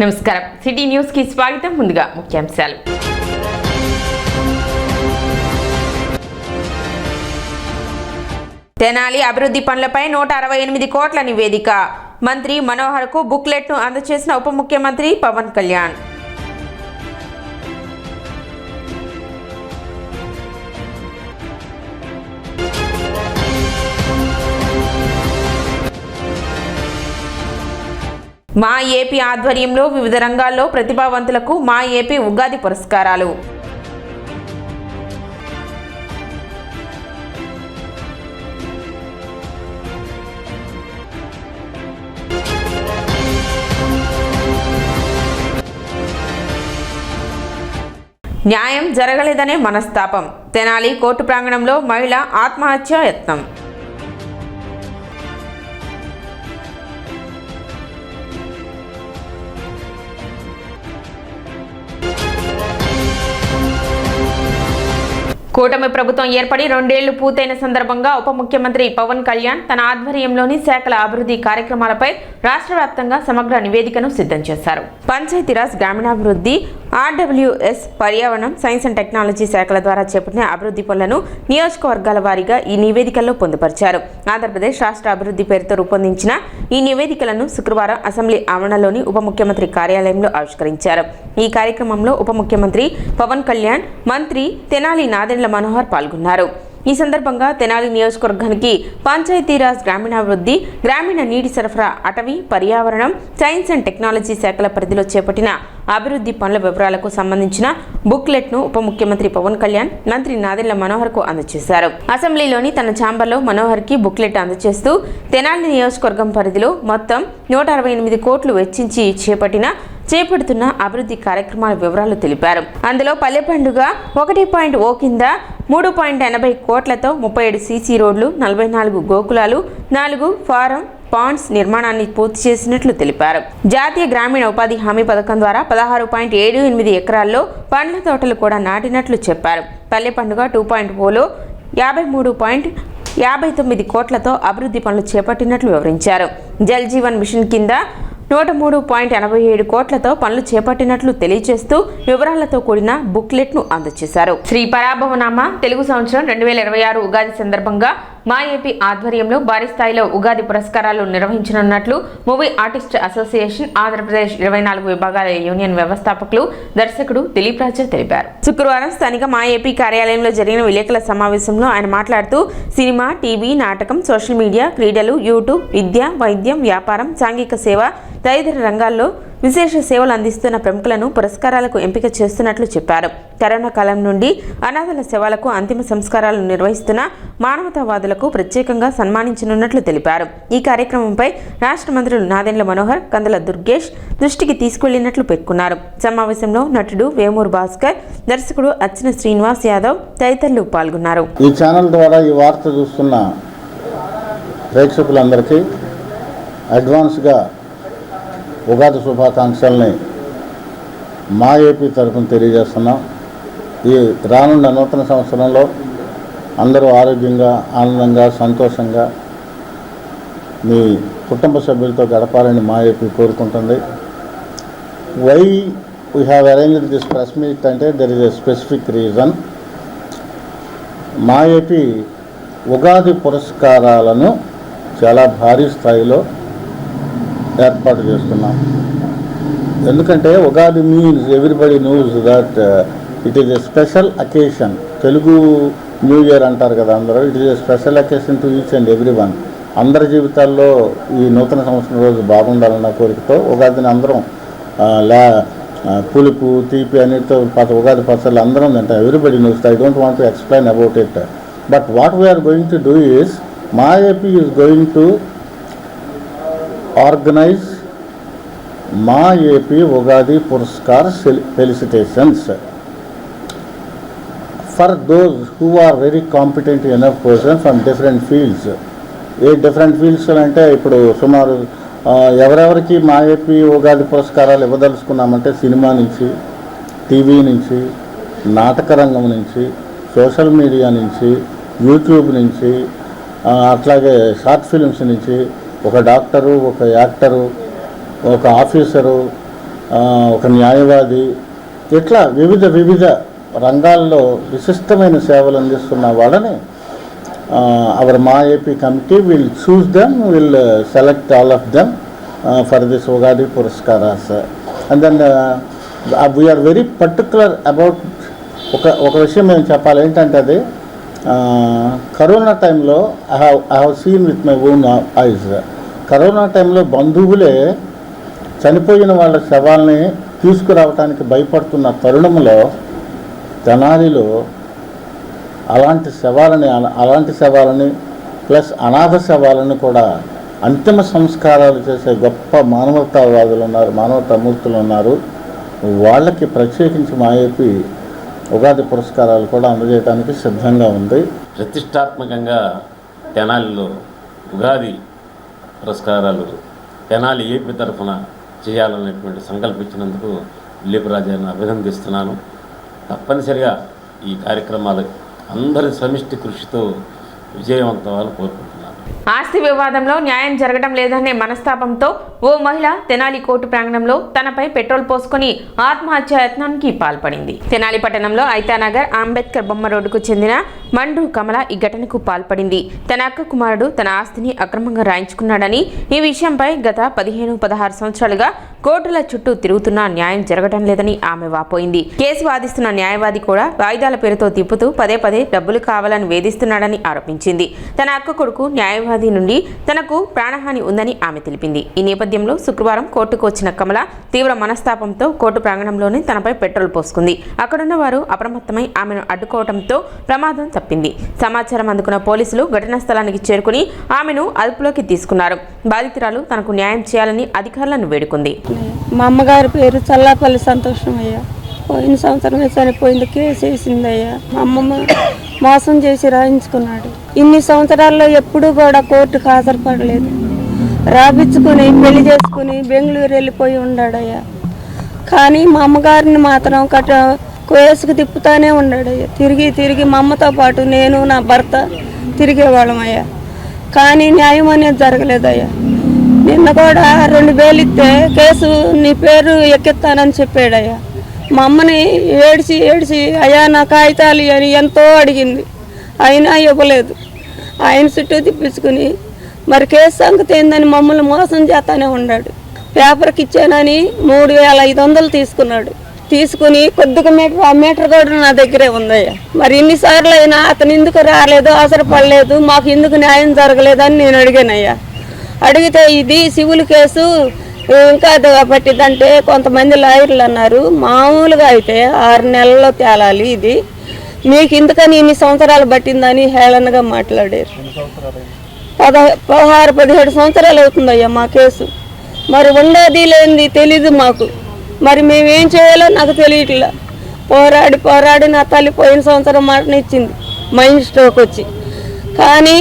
నమస్కారం city news కి స్వాగతం. ముందుగా ముఖ్యాంశాలు. తెనాలి అభివృద్ధి పనులపై 168 కోట్ల నివేదిక. మంత్రి మనోహర్ కు బుక్లెట్ ను అందజేసిన ఉప ముఖ్యమంత్రి పవన్ కళ్యాణ్. మా ఏపీ ఆధ్వర్యంలో వివిధ రంగాల్లో ప్రతిభావంతులకు మా ఏపీ ఉగాది పురస్కారాలు. న్యాయం జరగలేదనే మనస్తాపం. తెనాలి కోర్టు ప్రాంగణంలో మహిళ ఆత్మహత్య యత్నం. కూటమి ప్రభుత్వం ఏర్పడి 2 ఏళ్లు పూర్తయిన సందర్భంగా ఉప ముఖ్యమంత్రి పవన్ కళ్యాణ్ తన ఆధ్వర్యంలోని శాఖల అభివృద్ధి కార్యక్రమాలపై రాష్ట్ర వ్యాప్తంగా సమగ్ర నివేదికను సిద్ధం చేశారు. పంచాయతీరాజ్, గ్రామీణాభివృద్ధి, RWS, పర్యావరణం, సైన్స్ అండ్ టెక్నాలజీ శాఖల ద్వారా చేపట్టిన అభివృద్ధి పనులను నియోజకవర్గాల వారీగా ఈ నివేదికల్లో పొందుపరిచారు. ఆంధ్రప్రదేశ్ రాష్ట్ర అభివృద్ధి పేరుతో రూపొందించిన ఈ నివేదికలను శుక్రవారం అసెంబ్లీ ఆవరణలోని ఉప ముఖ్యమంత్రి కార్యాలయంలో ఆవిష్కరించారు. ఈ కార్యక్రమంలో ఉప ముఖ్యమంత్రి పవన్ కళ్యాణ్, మంత్రి తెనాలి నాదెండ్ల మనోహర్ పాల్గొన్నారు. ఈ సందర్భంగా తెనాలి నియోజకవర్గానికి పంచాయతీరాజ్, గ్రామీణాభివృద్ధి, గ్రామీణ నీటి సరఫరా, అటవీ, పర్యావరణం, సైన్స్ అండ్ టెక్నాలజీ శాఖల పరిధిలో చేపట్టిన అభివృద్ధి పనుల వివరాలకు సంబంధించిన బుక్లెట్ ను ఉప ముఖ్యమంత్రి పవన్ కళ్యాణ్, మంత్రి నాదెండ్ల మనోహర్ కు అందజేశారు. అసెంబ్లీలోని తన ఛాంబర్లో మనోహర్ కి బుక్లెట్ అందజేస్తూ తెనాలి నియోజకవర్గం పరిధిలో మొత్తం 168 కోట్లు వెచ్చించి చేపడుతున్న అభివృద్ధి కార్యక్రమాల వివరాలు తెలిపారు. అందులో పల్లె పండుగ 1.0 కింద 3.80 కోట్లతో 37 సీసీ రోడ్లు, 44 గోకులాలు, 4 ఫారం పాండ్స్ నిర్మాణాన్ని పూర్తి చేసినట్లు తెలిపారు. జాతీయ గ్రామీణ ఉపాధి హామీ పథకం ద్వారా 16.78 ఎకరాల్లో పండ్ల తోటలు కూడా నాటినట్లు చెప్పారు. పల్లె పండుగ 2.0లో 53.59 కోట్లతో అభివృద్ధి పనులు చేపట్టినట్లు వివరించారు. జల్ జీవన్ మిషన్ కింద 103.87 కోట్లతో పనులు చేపట్టినట్లు తెలియజేస్తూ వివరాలతో కూడిన బుక్లెట్ ను అందజేశారు. శ్రీ పరాభవనామ తెలుగు సంవత్సరం 2026 ఉగాది సందర్భంగా మా ఏపీ ఆధ్వర్యంలో భారీ స్థాయిలో ఉగాది పురస్కారాలు నిర్వహించనున్నట్లు మూవీ ఆర్టిస్ట్ అసోసియేషన్ ఆంధ్రప్రదేశ్ 24 విభాగాల యూనియన్ వ్యవస్థాపకులు, దర్శకుడు దిలీప్ రాజా తెలిపారు. శుక్రవారం స్థానిక మా ఏపీ కార్యాలయంలో జరిగిన విలేకరుల సమావేశంలో ఆయన మాట్లాడుతూ సినిమా, టీవీ, నాటకం, సోషల్ మీడియా, క్రీడలు, యూట్యూబ్, విద్య, వైద్యం, వ్యాపారం, సాంఘిక సేవ తదితర రంగాల్లో విశేష సేవలు అందిస్తున్న ప్రముఖులను పురస్కారాలకు ఎంపిక చేస్తున్నట్లు చెప్పారు. కరోనా కాలం నుండి అనాథల సేవలకు అంతిమ సంస్కారాలను నిర్వహిస్తున్న మానవతావాదులకు ప్రత్యేకంగా సన్మానించనున్నట్లు తెలిపారు. ఈ కార్యక్రమంపై రాష్ట్ర మంత్రులు నాదెండ్ల మనోహర్, కందుల దుర్గేష్ దృష్టికి తీసుకెళ్లినట్లు పేర్కొన్నారు. సమావేశంలో నటుడు వేమూరు భాస్కర్, దర్శకుడు అర్చన శ్రీనివాస్ యాదవ్ తదితరులు పాల్గొన్నారు. ఈ ఛానల్ ద్వారా ఈ వార్త చూస్తున్న ప్రేక్షకులందరికీ అడ్వాన్స్గా ఉగాది శుభాకాంక్షల్ని మా ఏపీ తరఫున తెలియజేస్తున్నాం. ఈ రానున్న నూతన సంవత్సరంలో అందరూ ఆరోగ్యంగా, ఆనందంగా, సంతోషంగా మీ కుటుంబ సభ్యులతో గడపాలని మా ఏపీ కోరుకుంటుంది. Why we have arranged this press meet అంటే there is a specific reason. మా ఏపీ ఉగాది పురస్కారాలను చాలా భారీ స్థాయిలో ఏర్పాటు చేస్తున్నాం. ఎందుకంటే Ugadi means everybody knows that it is a special occasion. Telugu new year అంటారు కదా అందరూ. It is a special occasion to each and every one. అందరి జీవితాల్లో ఈ నూతన సంవత్సరం రోజు బాగుండాలన్న కోరికతో ఉగాదిని అందరం పులుపు, తీపి అన్నిటితో ఉగాది పచ్చళ్ళు అందరం తింటాం. Everybody knows. I don't want to explain about it. But what we are going to do is మా AP is going to organize మా AP Ugadi Puraskar felicitations for those who are very competent enough person from different fields. A different fields అంటే ఇప్పుడు సుమారు ఎవరెవరికి మా AP Ugadi పురస్కారాలు ఇవ్వదలుచుకున్నామంటే cinema నుంచి, TV నుంచి, నాటక రంగం నుంచి, సోషల్ మీడియా నుంచి, యూట్యూబ్ నుంచి, అట్లాగే షార్ట్ ఫిల్మ్స్ నుంచి, ఒక డాక్టరు, ఒక యాక్టరు, ఒక ఆఫీసరు, ఒక న్యాయవాది, ఇట్లా వివిధ రంగాల్లో విశిష్టమైన సేవలు అందిస్తున్న వాళ్ళని అవర్ మా AP committee will choose them, will select all of them for this Ugadi Puraskaras. And then we are very particular about ఒక విషయం మేము చెప్పాలి. ఏంటంటే అది కరోనా టైంలో I have seen with my own eyes. Corona టైంలో బంధువులే చనిపోయిన వాళ్ళ శవాల్ని తీసుకురావడానికి భయపడుతున్న తరుణంలో తెనాలిలో అలాంటి శవాలని ప్లస్ అనాథ శవాలను కూడా అంతిమ సంస్కారాలు చేసే గొప్ప మానవతావాదులు ఉన్నారు, మానవతామూర్తులు ఉన్నారు. వాళ్ళకి ప్రత్యేకించి మా ఏపీ ఉగాది పురస్కారాలు కూడా అందజేయడానికి సిద్ధంగా ఉంది. ప్రతిష్టాత్మకంగా తెనాలిలో ఉగాది పురస్కారాలు తెనాలి ఏపీ తరఫున చేయాలనేటువంటి సంకల్పించినందుకు దిలీప్ రాజాను అభినందిస్తున్నాను. తప్పనిసరిగా ఈ కార్యక్రమాలు అందరి సమిష్టి కృషితో విజయవంతమని కోరుకుంటున్నాను. ఆస్తి వివాదంలో న్యాయం జరగడం లేదనే మనస్తాపంతో ఓ మహిళ తెనాలి కోర్టు ప్రాంగణంలో తనపై పెట్రోల్ పోసుకుని ఆత్మహత్య యత్నానికి పాల్పడింది. తెనాలి పట్టణంలో ఐతానగర్ అంబేద్కర్ బొమ్మ రోడ్డుకు చెందిన మండ్రు కమల ఈ ఘటనకు పాల్పడింది. తన అక్క కుమారుడు తన ఆస్తిని అక్రమంగా రాయించుకున్నాడని, ఈ విషయంపై గత 15-16 సంవత్సరాలుగా కోర్టుల చుట్టూ తిరుగుతున్నా న్యాయం జరగడం లేదని ఆమె వాపోయింది. కేసు వాదిస్తున్న న్యాయవాది కూడా వాయిదాల పేరుతో తిప్పుతూ పదే డబ్బులు కావాలని వేధిస్తున్నాడని ఆరోపించింది. తన అక్క కొడుకు న్యాయవాది నుండి తనకు ప్రాణహాని ఉందని ఆమె తెలిపింది. ఈ నేపథ్యంలో శుక్రవారం కోర్టుకు వచ్చిన కమల తీవ్ర మనస్తాపంతో కోర్టు ప్రాంగణంలోనే తనపై పెట్రోల్ పోసుకుంది. అక్కడున్న వారు అప్రమత్తమై ఆమెను అడ్డుకోవడంతో ప్రమాదం తప్పింది. సమాచారం అందుకున్న పోలీసులు ఘటనా స్థలానికి చేరుకుని ఆమెను అదుపులోకి తీసుకున్నారు. బాధితురాలు తనకు న్యాయం చేయాలని అధికారులను వేడుకుంది. మా అమ్మగారి పేరు చల్లాపల్లి సంతోషమయ్యా. పోయిన సంవత్సరమే చనిపోయింది. కేసు వేసిందయ్యా. మా అమ్మమ్మ మోసం చేసి రాయించుకున్నాడు. ఇన్ని సంవత్సరాల్లో ఎప్పుడూ కూడా కోర్టుకు హాజరుపడలేదు. రాపించుకుని పెళ్లి చేసుకుని బెంగళూరు వెళ్ళిపోయి ఉన్నాడయ్యా. కానీ మా అమ్మగారిని మాత్రం కేసుకు తిప్పుతానే ఉన్నాడయ్యా. తిరిగి మా అమ్మతో పాటు నేను నా భర్త తిరిగేవాళ్ళమయ్యా. కానీ న్యాయం అనేది జరగలేదయ్యా. నిన్న కూడా 2000 ఇస్తే కేసు నీ పేరు ఎక్కిస్తానని చెప్పాడయ్యా. మా అమ్మని ఏడ్చి అయ్యా నా కాగితాలు అని ఎంతో అడిగింది, అయినా ఇవ్వలేదు. ఆయన చుట్టూ తిప్పించుకుని మరి కేసు సంగతి ఏందని మమ్మల్ని మోసం చేస్తానే ఉన్నాడు. పేపర్కి ఇచ్చానని 3500 తీసుకున్నాడు. తీసుకుని కొద్దిగా ఆ మీటర్ కూడా నా దగ్గరే ఉందయ్యా. మరి ఇన్నిసార్లు అయినా అతను ఎందుకు రాలేదు, అవసరపడలేదు, మాకు ఎందుకు న్యాయం జరగలేదని నేను అడిగానయ్యా. అడిగితే ఇది సివిల్ కేసు ఇంకా పట్టిద్దంటే కొంతమంది లాయర్లు అన్నారు, మామూలుగా అయితే 6 నెలల్లో తేలాలి, ఇది మీకు ఎందుకని ఇన్ని సంవత్సరాలు పట్టిందని హేళనగా మాట్లాడారు. 16-17 సంవత్సరాలు అవుతుందయ్యా మా కేసు. మరి ఉండేది లేనిది తెలీదు మాకు. మరి మేమేం చేయాలో నాకు తెలియట్లా. పోరాడి నా తల్లి పోయిన సంవత్సరం మాటని ఇచ్చింది మైండ్ స్ట్రోక్ వచ్చి. కానీ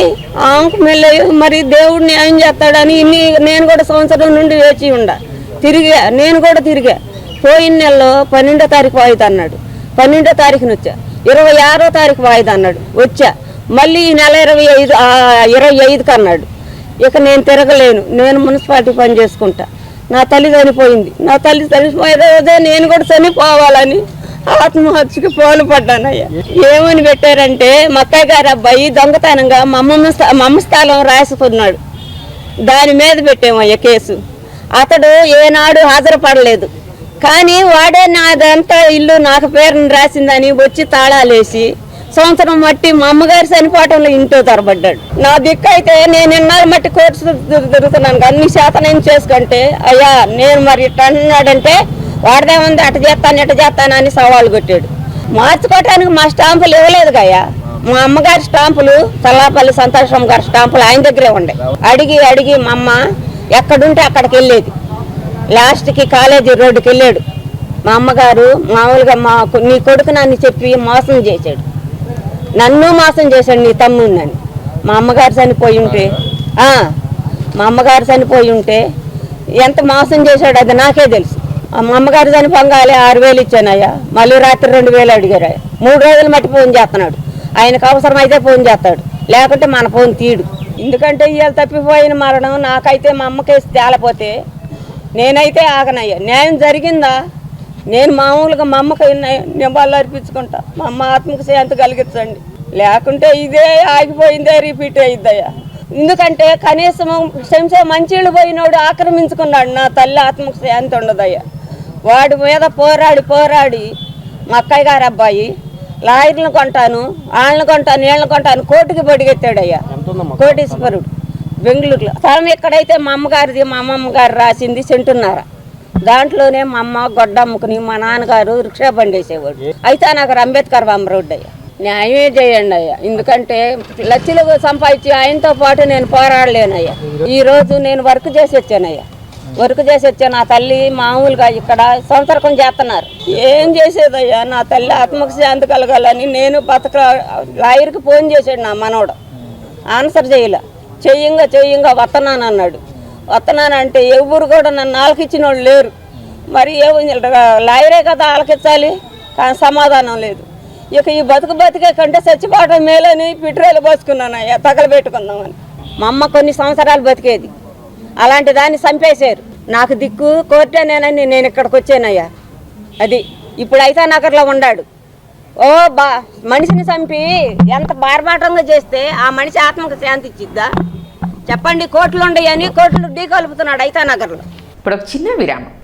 ఆమెకు మళ్ళీ మరి దేవుడు న్యాయం చేస్తాడని నేను కూడా సంవత్సరం నుండి వేచి నేను కూడా తిరిగా. పోయిన నెలలో 12వ తారీఖు వాయిదా అన్నాడు. 12వ తారీఖున వచ్చా. 26వ తారీఖు వాయిదా అన్నాడు, వచ్చా. మళ్ళీ ఈ నెల 25కి అన్నాడు. ఇక నేను తిరగలేను, నేను మున్సిపాలిటీ పని చేసుకుంటా. నా తల్లి చనిపోయింది. నా తల్లి చనిపోయేదే నేను కూడా చనిపోవాలని ఆత్మహత్యకి పాల్పడ్డానయ్యా. ఏమని పెట్టారంటే మా అక్కయ్య గారి అబ్బాయి దొంగతనంగా మా అమ్మ స్థలం రాసుకున్నాడు. దాని మీద పెట్టామయ్యా కేసు. అతడు ఏనాడు హాజరుపడలేదు. కానీ వాడే నాదంతా ఇల్లు నాకు పేరుని రాసిందని వచ్చి తాళాలేసి సంవత్సరం మట్టి మా అమ్మగారి చనిపోవటంలో ఇంట్లో తరబడ్డాడు. నా దిక్కు అయితే నేను ఎన్నాళ్ళు మట్టి కోర్టు తిరుగుతున్నాను. అన్ని శాతం ఏం చేసుకుంటే అయ్యా నేను మరి ఇట్లా అన్నాడంటే వాడదేముంది, అటు చేస్తాను అని సవాళ్ళు కొట్టాడు. మార్చుకోవటానికి మా స్టాంపులు ఇవ్వలేదు కయ్యా. మా అమ్మగారి స్టాంపులు చల్లాపల్లి సంతోషం గారి స్టాంపులు ఆయన దగ్గరే ఉండే. అడిగి మా అమ్మ ఎక్కడుంటే అక్కడికి వెళ్ళేది. లాస్ట్కి కాలేజీ రోడ్డుకి వెళ్ళాడు. మా అమ్మగారు మామూలుగా నీ కొడుకు నన్ను చెప్పి మోసం చేశాడు, నన్ను మోసం చేశాడు నీ తమ్ముడిని. మా అమ్మగారు చనిపోయి ఉంటే ఎంత మోసం చేశాడు అది నాకే తెలుసు. మా అమ్మగారు చనిపోగానే 6000 ఇచ్చానయ్యా. మళ్ళీ రాత్రి 2000 అడిగారు. 3 రోజులు మట్టి ఫోన్ చేస్తున్నాడు. ఆయనకు అవసరం అయితే ఫోన్ చేస్తాడు, లేకుంటే మన ఫోన్ తీయడు. ఎందుకంటే ఇవాళ తప్పిపోయిన మరణం నాకైతే మా అమ్మ కేసు తేలపోతే నేనైతే ఆగనయ్యా. న్యాయం జరిగిందా? నేను మామూలుగా మా అమ్మకి నివాళులు అర్పించుకుంటా. మా అమ్మ ఆత్మకు శాంతి కలిగించండి. లేకుంటే ఇదే ఆగిపోయిందే రిపీట్ అయ్యిద్దయ్యా. ఎందుకంటే కనీసం చెంచా మంచిళ్ళు పోయినోడు ఆక్రమించుకున్నాడు. నా తల్లి ఆత్మకు శాంతి ఉండదయ్యా. వాడి మీద పోరాడి మా అక్కయ్య గారు అబ్బాయి లాయర్లను కొంటాను, వాళ్ళని కొంటాను, వీళ్ళని కొంటాను కోర్టుకి బడిగెత్తాడయ్యా. కోటీశ్వరుడు బెంగళూరులో. స్థలం ఎక్కడైతే మా అమ్మగారిది, మా అమ్మమ్మ గారు రాసింది సెంటున్నర. దాంట్లోనే మా అమ్మ గొడ్డ అమ్ముకుని మా నాన్నగారు రిక్షా బండి వేసేవాడు. అయితే నాకు అంబేద్కర్ బొమ్మ రోడ్డు అయ్యా. న్యాయమే చేయండి అయ్యా. ఎందుకంటే లక్షలు సంపాదించి ఆయనతో పాటు నేను పోరాడలేనయ్యా. ఈరోజు నేను వర్క్ చేసి వచ్చానయ్యా. వర్క్ చేసి వచ్చా. నా తల్లి మామూలుగా ఇక్కడ సంవత్సరం చేస్తున్నారు. ఏం చేసేదయ్యా? నా తల్లి ఆత్మకు శాంతి కలగాలని నేను లాయర్కి ఫోన్ చేశాడు నా మనవడు. ఆన్సర్ చేయలే. చెయ్యంగా వస్తున్నాను అన్నాడు. వస్తున్నానంటే ఎవరు కూడా నన్ను ఆలకిచ్చిన వాళ్ళు లేరు. మరి లాయరే కదా ఆలకించాలి, కానీ సమాధానం లేదు. ఇక ఈ బతికే కంటే చచ్చిపోవడం మేలని పెట్రోల్ పోసుకున్నానయ్యా, తగలబెట్టుకుందామని. మా అమ్మ కొన్ని సంవత్సరాలు బతికేది, అలాంటి దాన్ని చంపేశారు. నాకు దిక్కు కోర్టేనేనని నేను ఇక్కడికి వచ్చానయ్యా. అది ఇప్పుడు అయితే నగర్లో ఉన్నాడు. మనిషిని చంపి ఎంత బార్బాటంగా చేస్తే ఆ మనిషి ఆత్మకు శాంతి ఇచ్చిద్దా చెప్పండి? కోర్టులు ఉండయని కోర్టులు ఢీ కలుపుతున్నాడు అయితే నగర్లో. ఇప్పుడు ఒక చిన్న విరామం.